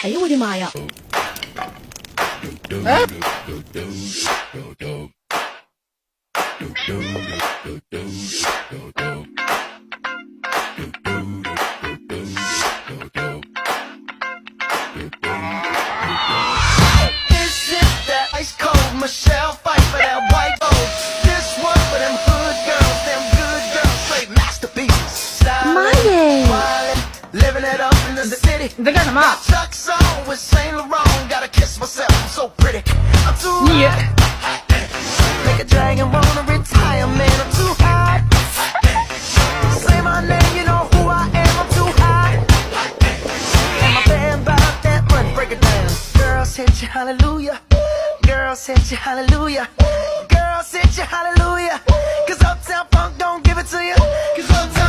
哎呦我的妈呀！妈耶！你在干什么？你。Hallelujah, girls hit you, hallelujah, girls hit you, hallelujah, 'cause Uptown Funk don't give it to you, 'cause Uptown